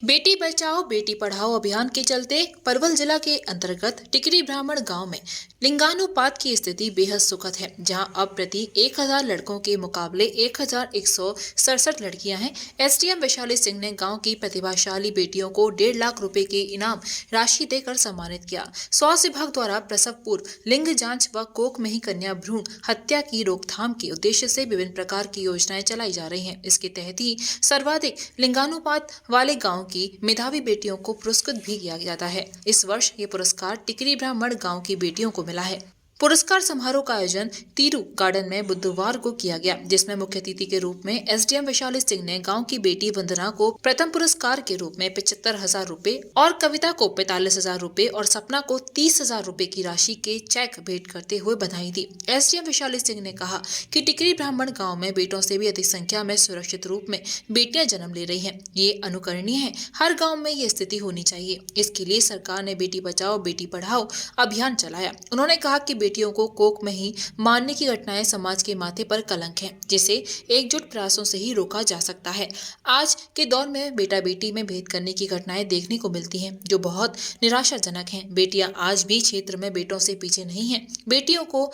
बेटी बचाओ बेटी पढ़ाओ अभियान के चलते पलवल जिला के अंतर्गत टिकरी ब्राह्मण गांव में लिंगानुपात की स्थिति बेहद सुखद है, जहां अब प्रति 1000 लड़कों के मुकाबले 1167 लड़कियां हैं। एसडीएम वैशाली सिंह ने गांव की प्रतिभाशाली बेटियों को 1.5 लाख रुपए के इनाम राशि देकर सम्मानित किया। स्वास्थ्य विभाग द्वारा प्रसव पूर्व लिंग जांच व कोख में ही कन्या भ्रूण हत्या की रोकथाम के उद्देश्य से विभिन्न प्रकार की योजनाएं चलाई जा रही हैं। इसके तहत ही सर्वाधिक लिंगानुपात वाले गांव की मेधावी बेटियों को पुरस्कृत भी किया जाता है। इस वर्ष ये पुरस्कार टिकरी ब्राह्मण गांव की बेटियों को मिला है। पुरस्कार समारोह का आयोजन तीरू गार्डन में बुधवार को किया गया, जिसमें मुख्य अतिथि के रूप में एसडीएम वैशाली सिंह ने गांव की बेटी वंदना को प्रथम पुरस्कार के रूप में 75,000 रूपए और कविता को 45,000 रूपए और सपना को 30,000 रूपए की राशि के चेक भेंट करते हुए बधाई दी। एसडीएम वैशाली सिंह ने कहा कि टिकरी ब्राह्मण गाँव में बेटों से भी अधिक संख्या में सुरक्षित रूप में बेटियां जन्म ले रही है। ये अनुकरणीय है। हर गाँव में ये स्थिति होनी चाहिए। इसके लिए सरकार ने बेटी बचाओ बेटी पढ़ाओ अभियान चलाया। उन्होंने कहा कि बेटियों को कोख में ही मारने की घटनाएं समाज के माथे पर कलंक है, जिसे एकजुट प्रयासों से ही रोका जा सकता है। आज के दौर में बेटा बेटी में भेद करने की घटनाएं देखने को मिलती हैं, जो बहुत निराशाजनक हैं। बेटियां आज भी क्षेत्र में बेटों से पीछे नहीं हैं। बेटियों को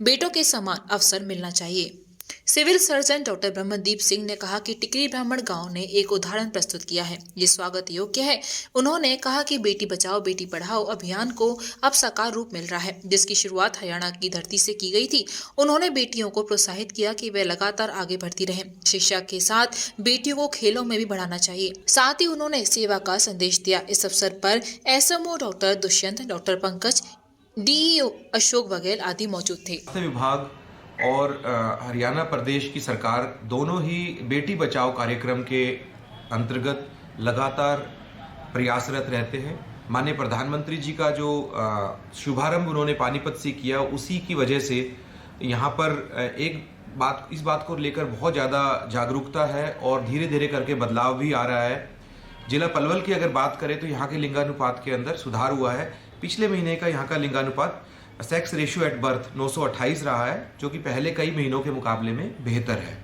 बेटों के समान अवसर मिलना चाहिए। Civil surgeon doctor Brahmdeep Singh ने कहा कि टिकरी ब्राह्मण गांव ने एक उदाहरण प्रस्तुत किया है, ये स्वागत योग्य है। उन्होंने कहा कि बेटी बचाओ बेटी पढ़ाओ अभियान को अब साकार रूप मिल रहा है, जिसकी शुरुआत हरियाणा की धरती से की गई थी। उन्होंने बेटियों को प्रोत्साहित किया कि वे लगातार आगे बढ़ती रहें। शिक्षा के साथ बेटियों को खेलों में भी बढ़ाना चाहिए। साथ ही उन्होंने सेवा का संदेश दिया। इस अवसर पर SMO doctor Dushyant, doctor Pankaj, DEO Ashok वगैरह आदि मौजूद थे। विभाग और हरियाणा प्रदेश की सरकार दोनों ही बेटी बचाओ कार्यक्रम के अंतर्गत लगातार प्रयासरत रहते हैं। माननीय प्रधानमंत्री जी का जो शुभारंभ उन्होंने पानीपत से किया, उसी की वजह से यहाँ पर इस बात को लेकर बहुत ज़्यादा जागरूकता है और धीरे धीरे करके बदलाव भी आ रहा है। जिला पलवल की अगर बात करें तो यहाँ के लिंगानुपात के अंदर सुधार हुआ है। पिछले महीने का यहाँ का लिंगानुपात सेक्स रेशियो एट बर्थ 928 रहा है, जो कि पहले कई महीनों के मुकाबले में बेहतर है।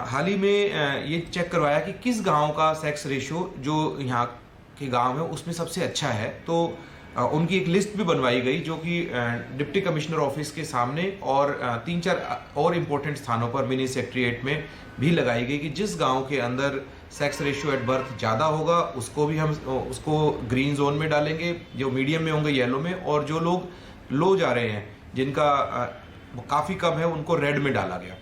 हाल ही में ये चेक करवाया कि किस गांव का सेक्स रेशियो जो यहाँ के गांव है उसमें सबसे अच्छा है, तो उनकी एक लिस्ट भी बनवाई गई, जो कि डिप्टी कमिश्नर ऑफिस के सामने और 3-4 और इम्पोर्टेंट स्थानों पर मिनी सेक्रेटरीट में भी लगाई गई कि जिस गांव के अंदर सेक्स रेशियो एट बर्थ ज़्यादा होगा उसको भी हम उसको ग्रीन जोन में डालेंगे, जो मीडियम में होंगे येलो में, और जो लोग लो जा रहे हैं जिनका काफ़ी कम है उनको रेड में डाला गया।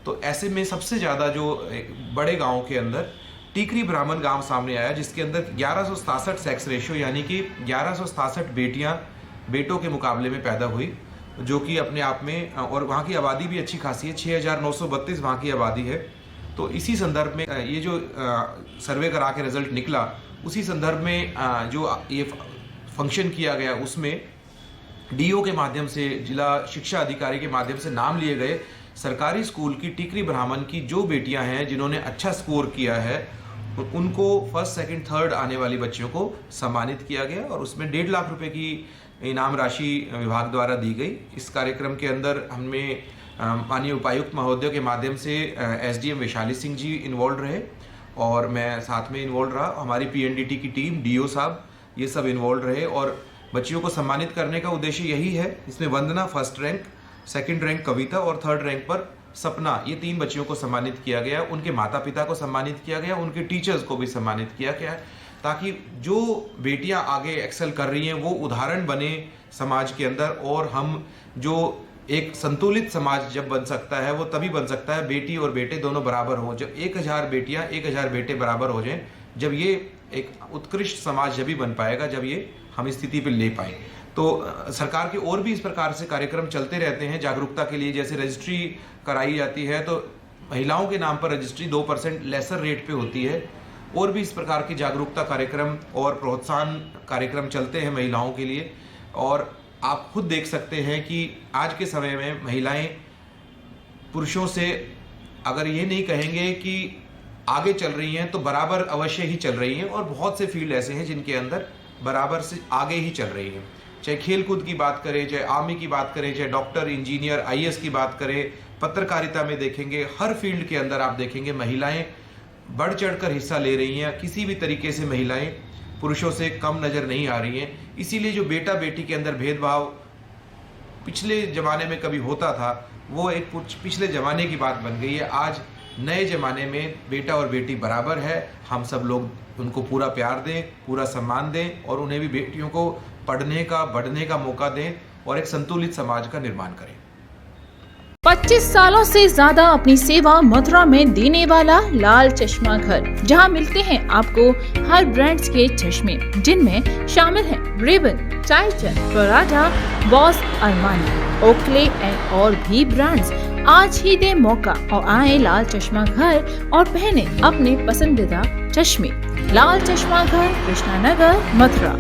तो ऐसे में सबसे ज़्यादा जो बड़े गाँव के अंदर टिकरी ब्राह्मण गांव सामने आया, जिसके अंदर 1167 सेक्स रेशियो यानी कि 1167 बेटियां बेटों के मुकाबले में पैदा हुई, जो कि अपने आप में, और वहाँ की आबादी भी अच्छी खासी है, 6932 वहाँ की आबादी है। तो इसी संदर्भ में ये जो सर्वे करा के रिजल्ट निकला, उसी संदर्भ में जो ये फंक्शन किया गया उसमें डीओ के माध्यम से, जिला शिक्षा अधिकारी के माध्यम से नाम लिए गए सरकारी स्कूल की टिकरी ब्राह्मण की जो बेटियां हैं जिन्होंने अच्छा स्कोर किया है, उनको फर्स्ट सेकंड थर्ड आने वाली बच्चियों को सम्मानित किया गया और उसमें 1.5 लाख रुपए की इनाम राशि विभाग द्वारा दी गई। इस कार्यक्रम के अंदर हमें माननीय उपायुक्त महोदय के माध्यम से एसडीएम वैशाली सिंह जी इन्वॉल्व रहे और मैं साथ में इन्वॉल्व रहा। हमारी पीएनडीटी की टीम, डीओ साहब, ये सब इन्वॉल्व रहे और बच्चियों को सम्मानित करने का उद्देश्य यही है। इसमें वंदना फर्स्ट रैंक, सेकंड रैंक कविता और थर्ड रैंक पर सपना, ये 3 बच्चियों को सम्मानित किया गया। उनके माता पिता को सम्मानित किया गया, उनके टीचर्स को भी सम्मानित किया गया, ताकि जो बेटियां आगे एक्सेल कर रही हैं वो उदाहरण बने समाज के अंदर। और हम जो एक संतुलित समाज जब बन सकता है वो तभी बन सकता है बेटी और बेटे दोनों बराबर हों। जब 1000 बेटियां 1000 बेटे बराबर हो जाएं, जब ये एक उत्कृष्ट समाज जब भी बन पाएगा, जब ये हम इस स्थिति पर ले पाए। तो सरकार के और भी इस प्रकार से कार्यक्रम चलते रहते हैं जागरूकता के लिए। जैसे रजिस्ट्री कराई जाती है तो महिलाओं के नाम पर रजिस्ट्री 2% लेसर रेट पे होती है। और भी इस प्रकार के जागरूकता कार्यक्रम और प्रोत्साहन कार्यक्रम चलते हैं महिलाओं के लिए। और आप खुद देख सकते हैं कि आज के समय में महिलाएं पुरुषों से, अगर ये नहीं कहेंगे कि आगे चल रही हैं, तो बराबर अवश्य ही चल रही हैं। और बहुत से फील्ड ऐसे हैं जिनके अंदर बराबर से आगे ही चल रही हैं। चाहे खेलकूद की बात करें, चाहे आर्मी की बात करें, चाहे डॉक्टर, इंजीनियर, आईएएस की बात करें, पत्रकारिता में देखेंगे, हर फील्ड के अंदर आप देखेंगे महिलाएं बढ़ चढ़कर हिस्सा ले रही हैं। किसी भी तरीके से महिलाएं पुरुषों से कम नज़र नहीं आ रही हैं। इसीलिए जो बेटा बेटी के अंदर भेदभाव पिछले ज़माने में कभी होता था, वो एक पिछले ज़माने की बात बन गई है। आज नए ज़माने में बेटा और बेटी बराबर है। हम सब लोग उनको पूरा प्यार दें, पूरा सम्मान दें और उन्हें भी बेटियों को पढ़ने का, बढ़ने का मौका दें और एक संतुलित समाज का निर्माण करें। 25 सालों से ज्यादा अपनी सेवा मथुरा में देने वाला लाल चश्मा घर, जहां मिलते हैं आपको हर ब्रांड्स के चश्मे, जिनमें शामिल हैं Ray-Ban, Titan, Prada, Boss, Armani, Oakley और भी ब्रांड्स। आज ही दे मौका और आए लाल चश्मा घर और पहने अपने पसंदीदा चश्मे। लाल चश्मा घर, कृष्णा नगर, मथुरा।